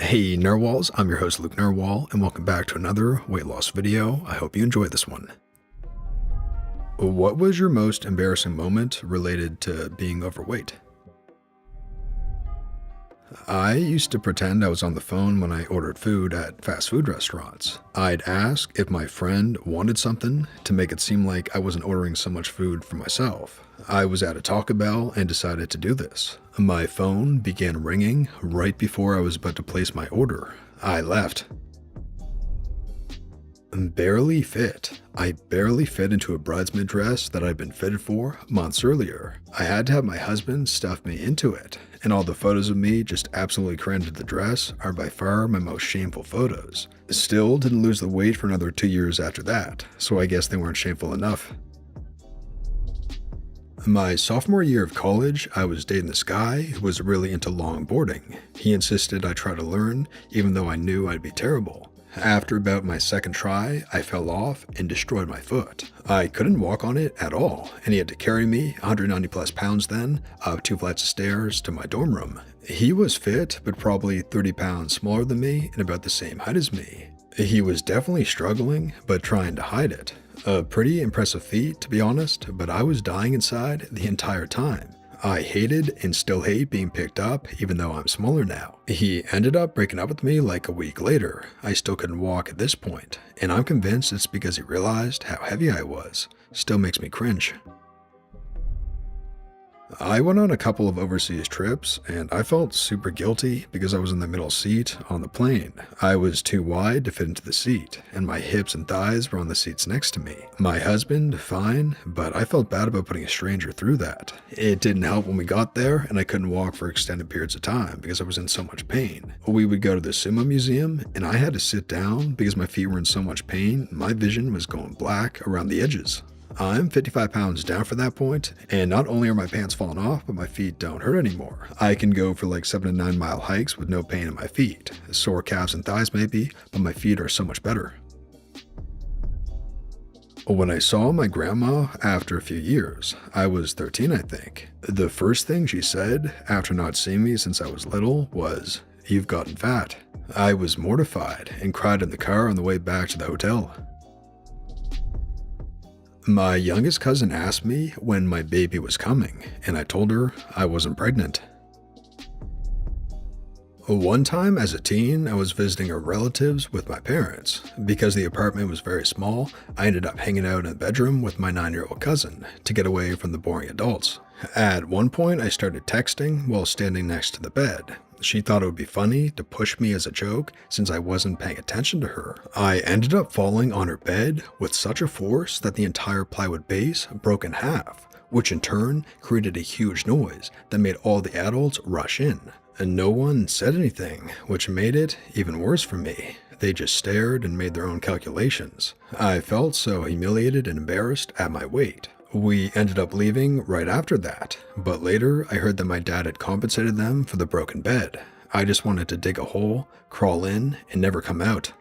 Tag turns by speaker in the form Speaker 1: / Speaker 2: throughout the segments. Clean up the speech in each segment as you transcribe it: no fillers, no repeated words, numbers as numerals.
Speaker 1: Hey Narwhals, I'm your host Luke Narwhal, and welcome back to another weight loss video. I hope you enjoyed this one. What was your most embarrassing moment related to being overweight? I used to pretend I was on the phone when I ordered food at fast food restaurants. I'd ask if my friend wanted something to make it seem like I wasn't ordering so much food for myself. I was at a Taco Bell and decided to do this. My phone began ringing right before I was about to place my order. I left. Barely fit. I barely fit into a bridesmaid dress that I'd been fitted for months earlier. I had to have my husband stuff me into it, and all the photos of me just absolutely crammed into the dress are by far my most shameful photos. Still didn't lose the weight for another 2 years after that, so I guess they weren't shameful enough. My sophomore year of college, I was dating this guy who was really into longboarding. He insisted I try to learn, even though I knew I'd be terrible. After about my second try, I fell off and destroyed my foot. I couldn't walk on it at all, and he had to carry me, 190 plus pounds then, up 2 flights of stairs to my dorm room. He was fit, but probably 30 pounds smaller than me and about the same height as me. He was definitely struggling, but trying to hide it. A pretty impressive feat, to be honest, but I was dying inside the entire time. I hated and still hate being picked up, even though I'm smaller now. He ended up breaking up with me like a week later. I still couldn't walk at this point, and I'm convinced it's because he realized how heavy I was. Still makes me cringe. I went on a couple of overseas trips, and I felt super guilty because I was in the middle seat on the plane. I was too wide to fit into the seat, and my hips and thighs were on the seats next to me. My husband, fine, but I felt bad about putting a stranger through that. It didn't help when we got there, and I couldn't walk for extended periods of time because I was in so much pain. We would go to the sumo museum, and I had to sit down because my feet were in so much pain, my vision was going black around the edges. I'm 55 pounds down for that point, and not only are my pants falling off, but my feet don't hurt anymore. I can go for like 7 to 9 mile hikes with no pain in my feet. Sore calves and thighs maybe, but my feet are so much better. When I saw my grandma after a few years, I was 13 I think. The first thing she said after not seeing me since I was little was, "You've gotten fat." I was mortified and cried in the car on the way back to the hotel. My youngest cousin asked me when my baby was coming, and I told her I wasn't pregnant. One time as a teen, I was visiting our relatives with my parents. Because the apartment was very small, I ended up hanging out in the bedroom with my 9-year-old cousin to get away from the boring adults. At one point, I started texting while standing next to the bed. She thought it would be funny to push me as a joke since I wasn't paying attention to her. I ended up falling on her bed with such a force that the entire plywood base broke in half, which in turn created a huge noise that made all the adults rush in. And no one said anything, which made it even worse for me. They just stared and made their own calculations. I felt so humiliated and embarrassed at my weight. We ended up leaving right after that, but later I heard that my dad had compensated them for the broken bed. I just wanted to dig a hole, crawl in, and never come out.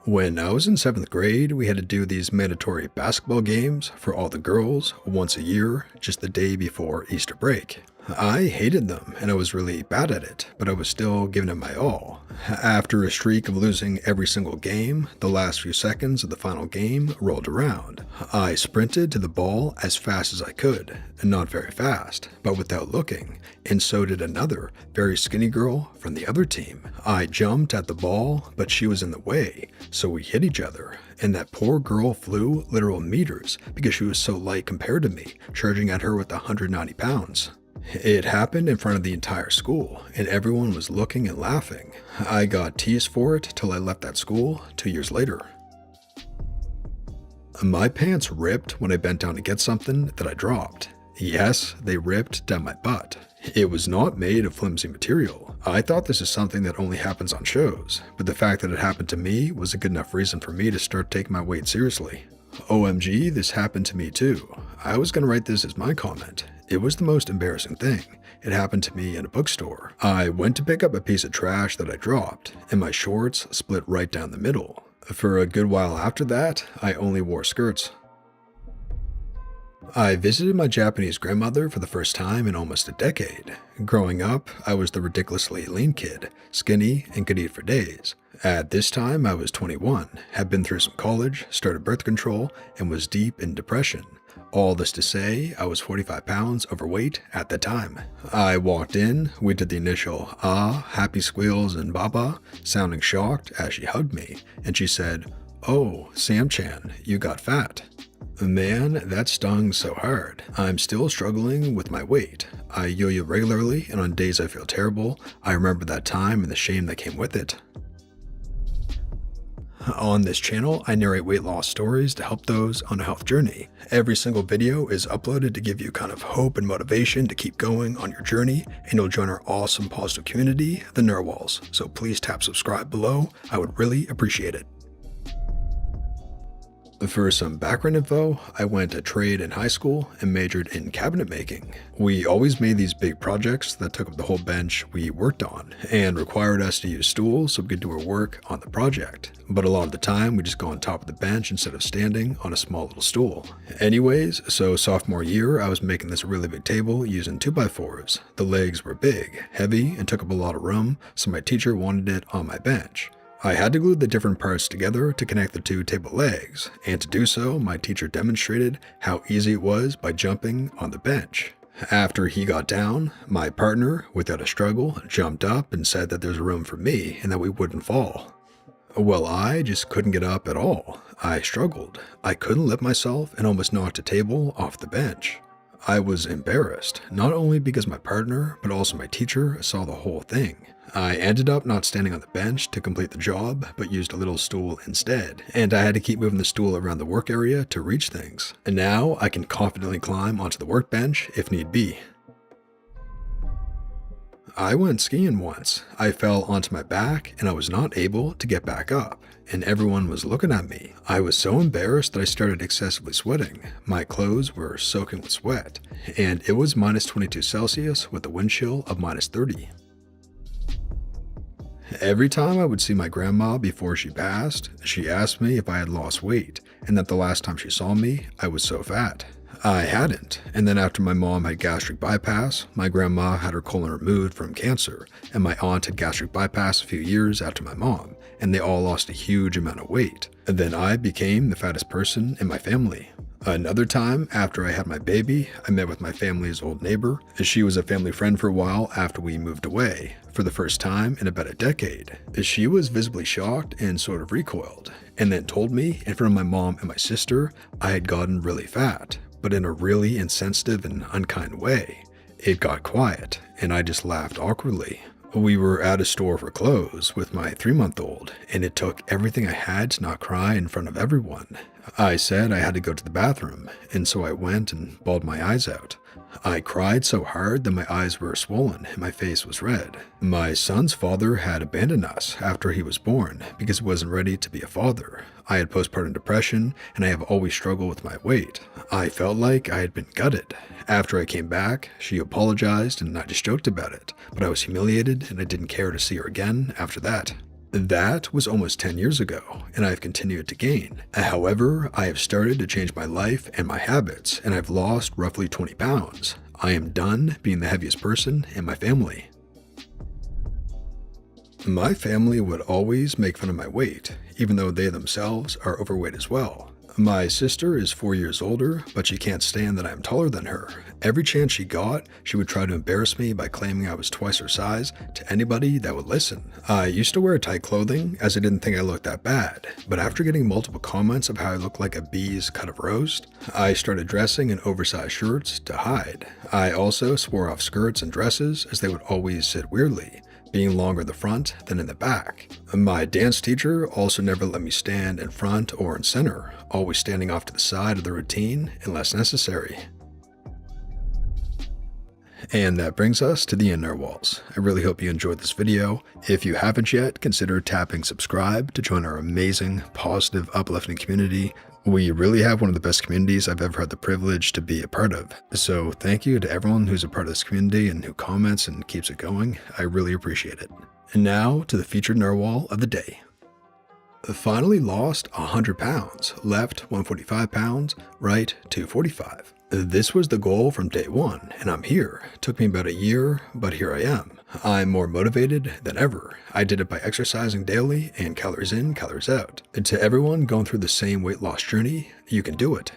Speaker 1: When I was in 7th grade, we had to do these mandatory basketball games for all the girls once a year, just the day before Easter break. I hated them and I was really bad at it, but I was still giving it my all. After a streak of losing every single game, the last few seconds of the final game rolled around. I sprinted to the ball as fast as I could, not very fast, but without looking, and so did another very skinny girl from the other team. I jumped at the ball, but she was in the way, so we hit each other, and that poor girl flew literal meters because she was so light compared to me, charging at her with 190 pounds. It happened in front of the entire school, and everyone was looking and laughing. I got teased for it till I left that school 2 years later. My pants ripped when I bent down to get something that I dropped. Yes, they ripped down my butt. It was not made of flimsy material. I thought this is something that only happens on shows, but the fact that it happened to me was a good enough reason for me to start taking my weight seriously. OMG, this happened to me too. I was gonna write this as my comment. It was the most embarrassing thing. It happened to me in a bookstore. I went to pick up a piece of trash that I dropped, and my shorts split right down the middle. For a good while after that, I only wore skirts. I visited my Japanese grandmother for the first time in almost a decade. Growing up, I was the ridiculously lean kid, skinny, and could eat for days. At this time, I was 21, had been through some college, started birth control, and was deep in depression. All this to say, I was 45 pounds overweight at the time. I walked in, we did the initial happy squeals and baba, sounding shocked as she hugged me, and she said, "Oh, Sam-chan, you got fat." Man, that stung so hard. I'm still struggling with my weight. I yo-yo regularly, and on days I feel terrible, I remember that time and the shame that came with it. On this channel, I narrate weight loss stories to help those on a health journey. Every single video is uploaded to give you kind of hope and motivation to keep going on your journey, and you'll join our awesome positive community, the Narwhals. So please tap subscribe below. I would really appreciate it. For some background info, I went to trade in high school and majored in cabinet making. We always made these big projects that took up the whole bench we worked on and required us to use stools so we could do our work on the project. But a lot of the time, we just go on top of the bench instead of standing on a small little stool. Anyways, so sophomore year, I was making this really big table using 2x4s. The legs were big, heavy, and took up a lot of room, so my teacher wanted it on my bench. I had to glue the different parts together to connect the two table legs, and to do so, my teacher demonstrated how easy it was by jumping on the bench. After he got down, my partner, without a struggle, jumped up and said that there's room for me and that we wouldn't fall. Well, I just couldn't get up at all. I struggled. I couldn't lift myself and almost knocked a table off the bench. I was embarrassed, not only because my partner, but also my teacher saw the whole thing. I ended up not standing on the bench to complete the job, but used a little stool instead, and I had to keep moving the stool around the work area to reach things. And now I can confidently climb onto the workbench if need be. I went skiing once. I fell onto my back and I was not able to get back up, and everyone was looking at me. I was so embarrassed that I started excessively sweating. My clothes were soaking with sweat, and it was minus 22 Celsius with a wind chill of minus 30. Every time I would see my grandma before she passed, she asked me if I had lost weight, and that the last time she saw me, I was so fat. I hadn't, and then after my mom had gastric bypass, my grandma had her colon removed from cancer, and my aunt had gastric bypass a few years after my mom, and they all lost a huge amount of weight. And then I became the fattest person in my family. Another time, after I had my baby, I met with my family's old neighbor. She was a family friend for a while after we moved away, for the first time in about a decade. She was visibly shocked and sort of recoiled, and then told me in front of my mom and my sister I had gotten really fat, but in a really insensitive and unkind way. It got quiet, and I just laughed awkwardly. We were at a store for clothes with my 3-month-old, and it took everything I had to not cry in front of everyone. I said I had to go to the bathroom, and so I went and bawled my eyes out. I cried so hard that my eyes were swollen and my face was red. My son's father had abandoned us after he was born because he wasn't ready to be a father. I had postpartum depression, and I have always struggled with my weight. I felt like I had been gutted. After I came back, she apologized and I just joked about it, but I was humiliated and I didn't care to see her again after that. That was almost 10 years ago, and I have continued to gain. However, I have started to change my life and my habits, and I've lost roughly 20 pounds. I am done being the heaviest person in my family. My family would always make fun of my weight, even though they themselves are overweight as well. My sister is 4 years older, but she can't stand that I am taller than her. Every chance she got, she would try to embarrass me by claiming I was twice her size to anybody that would listen. I used to wear tight clothing as I didn't think I looked that bad, but after getting multiple comments of how I looked like a bee's cut of roast, I started dressing in oversized shirts to hide. I also swore off skirts and dresses as they would always sit weirdly, being longer in the front than in the back. My dance teacher also never let me stand in front or in center, always standing off to the side of the routine unless necessary. And that brings us to the end, Narwhals. I really hope you enjoyed this video. If you haven't yet, consider tapping subscribe to join our amazing, positive, uplifting community. We really have one of the best communities I've ever had the privilege to be a part of. So thank you to everyone who's a part of this community and who comments and keeps it going. I really appreciate it. And now to the featured Narwhal of the day. Finally lost 100 pounds, left 145 pounds, right 245. This was the goal from day one, and I'm here. It took me about a year, but here I am. I'm more motivated than ever. I did it by exercising daily and calories in, calories out. And to everyone going through the same weight loss journey, you can do it.